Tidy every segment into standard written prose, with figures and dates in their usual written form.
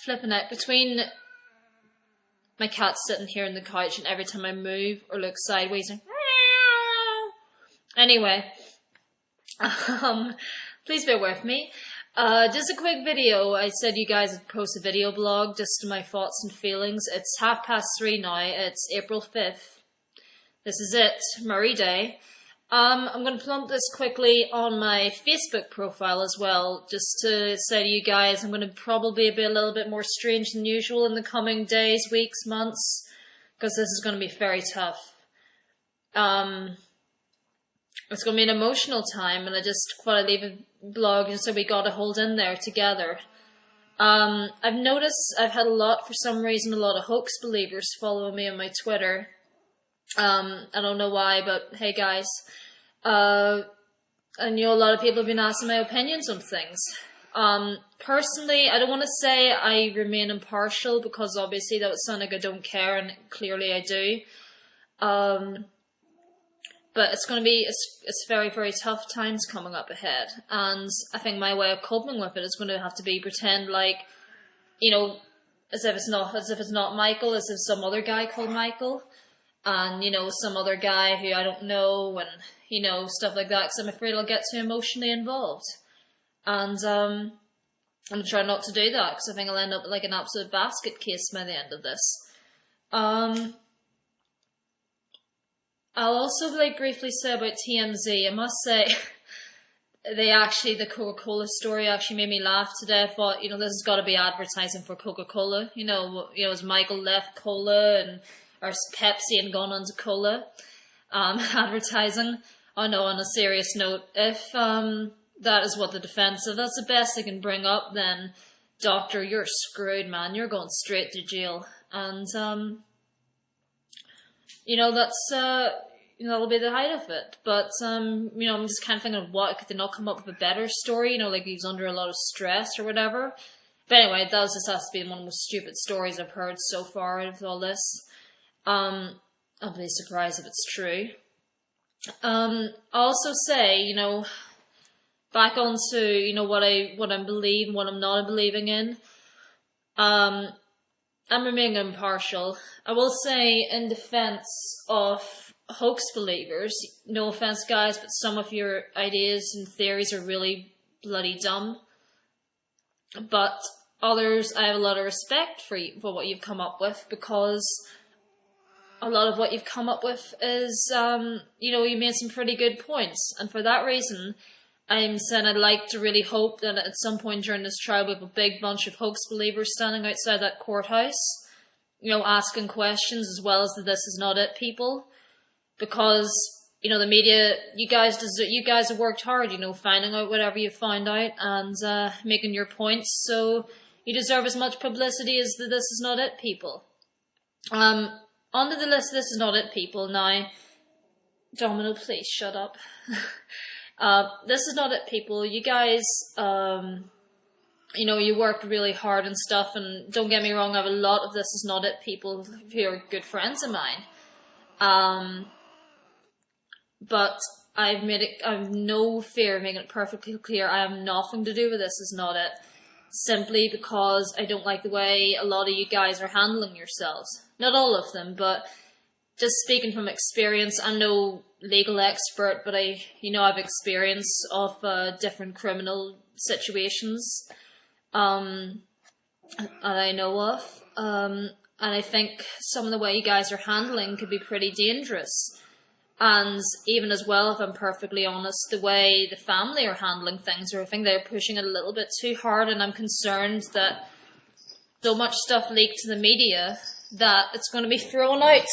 flipping out between my cat sitting here on the couch and every time I move or look sideways and anyway, please bear with me. Just a quick video. I said you guys would post a video blog just my thoughts and feelings. It's 3:30 now. It's April 5th. This is it, Murray Day. I'm going to plump this quickly on my Facebook profile as well, just to say to you guys, I'm going to probably be a little bit more strange than usual in the coming days, weeks, months, because this is going to be very tough. It's going to be an emotional time, and I just thought I'd leave a blog and so we got to hold in there together. I've noticed I've had for some reason, a lot of hoax believers following me on my Twitter. I don't know why, but hey guys. I know a lot of people have been asking my opinions on things. Personally, I don't want to say I remain impartial because obviously that would sound like I don't care, and clearly I do. But it's going to be, it's very, very tough times coming up ahead. And I think my way of coping with it is going to have to be pretend like, as if it's not Michael, as if some other guy called Michael. And, some other guy who I don't know, and, stuff like that, because I'm afraid I'll get too emotionally involved. And, I'm going to try not to do that, because I think I'll end up like an absolute basket case by the end of this. I'll also briefly say about TMZ. I must say, the Coca-Cola story actually made me laugh today. I thought, this has got to be advertising for Coca-Cola. As Michael left cola or Pepsi and gone on to cola, advertising. Oh no, on a serious note, if that is what the defense, if that's the best they can bring up, then doctor, you're screwed, man. You're going straight to jail. And that's that'll be the height of it. But I'm just kind of thinking of could they not come up with a better story? Like he's under a lot of stress or whatever. But anyway, that has to be one of the most stupid stories I've heard so far out of all this. I'll be surprised if it's true. I'll also say, back onto, what I'm believing, what I'm not believing in. I'm remaining impartial. I will say, in defense of hoax believers, no offense guys, but some of your ideas and theories are really bloody dumb. But others, I have a lot of respect for what you've come up with, because a lot of what you've come up with is, you made some pretty good points. And for that reason, I'm saying I'd like to really hope that at some point during this trial we have a big bunch of hoax believers standing outside that courthouse, asking questions, as well as the "this is not it" people. Because, the media, you guys have worked hard, finding out whatever you found out and making your points. So you deserve as much publicity as the "this is not it" people. Onto the list, "this is not it" people. Now, Domino, please shut up. This is not it people. You guys, you worked really hard and stuff, and don't get me wrong, I have a lot of "this is not it" people who are good friends of mine. But I have no fear of making it perfectly clear I have nothing to do with "this is not it," simply because I don't like the way a lot of you guys are handling yourselves. Not all of them, but just speaking from experience. I'm no legal expert, but I have experience of different criminal situations and I know of. And I think some of the way you guys are handling could be pretty dangerous. And even as well, if I'm perfectly honest, the way the family are handling things, or I think they're pushing it a little bit too hard, and I'm concerned that so much stuff leaked to the media that it's going to be thrown out.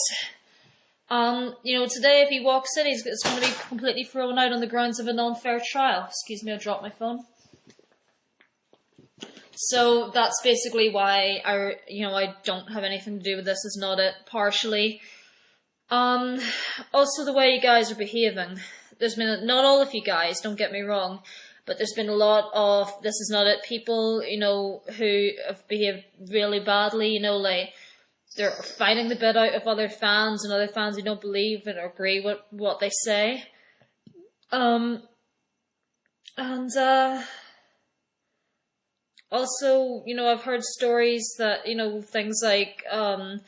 Today if he walks in, it's going to be completely thrown out on the grounds of an unfair trial. Excuse me, I dropped my phone. So that's basically why I don't have anything to do with "this is not it," partially. Also the way you guys are behaving. There's been, not all of you guys, don't get me wrong, but there's been a lot of "this is not it" people, who have behaved really badly, like they're fighting the bit out of other fans and other fans who don't believe it or agree with what they say. also, I've heard stories that, things like, a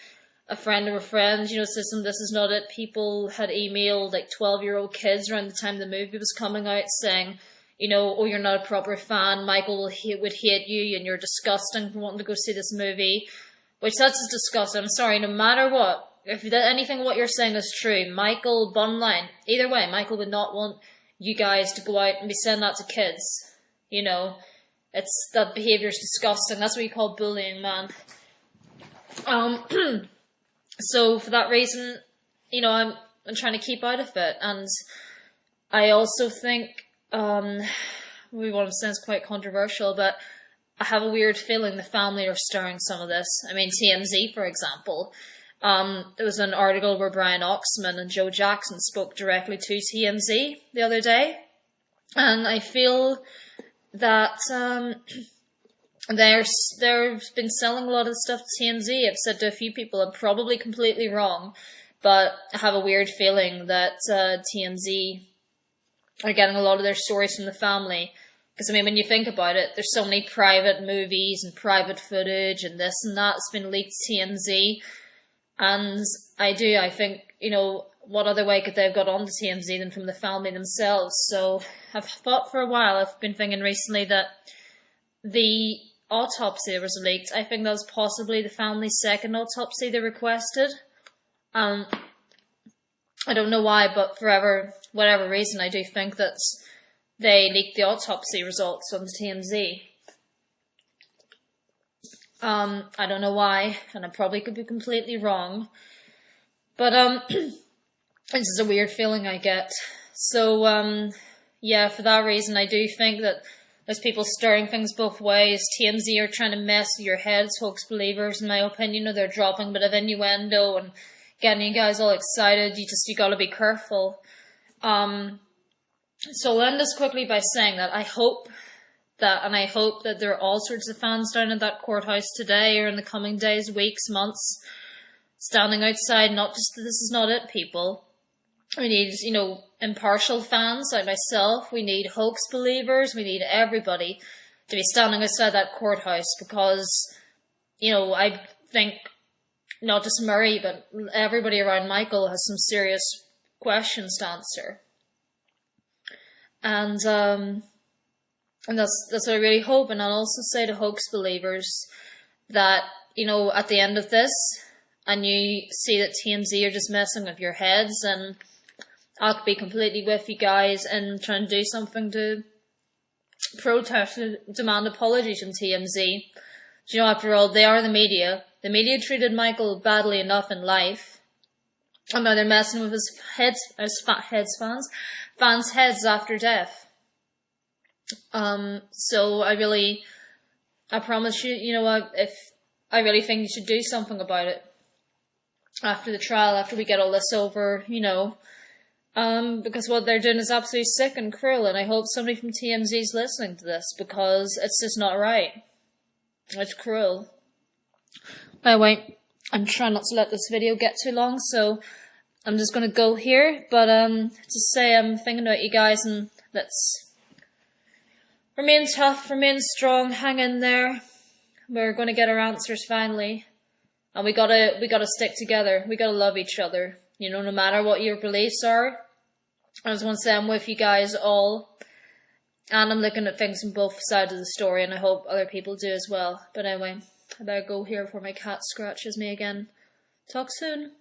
friend of a friend, says some This Is Not It people had emailed like 12-year-old kids around the time the movie was coming out saying, oh, you're not a proper fan, Michael would hate you and you're disgusting for wanting to go see this movie. Which that's just disgusting. I'm sorry, no matter what, if anything what you're saying is true, Michael, bottom line, either way, Michael would not want you guys to go out and be saying that to kids. That behaviour is disgusting. That's what you call bullying, man. So for that reason, I'm trying to keep out of it, and I also think, maybe what I'm saying is quite controversial, but I have a weird feeling the family are stirring some of this. I mean, TMZ, for example. There was an article where Brian Oxman and Joe Jackson spoke directly to TMZ the other day. And I feel that they've been selling a lot of stuff to TMZ. I've said to a few people, I'm probably completely wrong, but I have a weird feeling that TMZ are getting a lot of their stories from the family. Because, I mean, when you think about it, there's so many private movies and private footage and this and that that's been leaked to TMZ. And I think, what other way could they have got onto TMZ than from the family themselves? So I've thought for a while, I've been thinking recently that the autopsy was leaked. I think that was possibly the family's second autopsy they requested. I don't know why, but for whatever reason, I do think that they leaked the autopsy results on the TMZ. I don't know why, and I probably could be completely wrong. But, this is a weird feeling I get. So, yeah, for that reason, I do think that there's people stirring things both ways. TMZ are trying to mess with your heads, hoax believers, in my opinion. They're dropping a bit of innuendo and getting you guys all excited. You gotta be careful. So I'll end this quickly by saying that I hope that there are all sorts of fans down at that courthouse today or in the coming days, weeks, months, standing outside, not just This Is Not It people. We need, impartial fans like myself. We need hoax believers. We need everybody to be standing outside that courthouse because, I think not just Murray, but everybody around Michael has some serious questions to answer. And that's what I really hope. And I'll also say to hoax believers that, at the end of this, and you see that TMZ are just messing with your heads, and I'll be completely with you guys and trying to do something to protest and demand apologies from TMZ. After all, they are the media. The media treated Michael badly enough in life. And now they're messing with his fans' heads after death. So I promise you, I really think you should do something about it. After the trial, after we get all this over, because what they're doing is absolutely sick and cruel, and I hope somebody from TMZ is listening to this, because it's just not right. It's cruel. Anyway, I'm trying not to let this video get too long, so I'm just going to go here, but to say I'm thinking about you guys, and let's remain tough, remain strong, hang in there. We're going to get our answers finally, and we gotta stick together. We gotta love each other, no matter what your beliefs are. I just want to say I'm with you guys all, and I'm looking at things from both sides of the story, and I hope other people do as well. But anyway, I better go here before my cat scratches me again. Talk soon.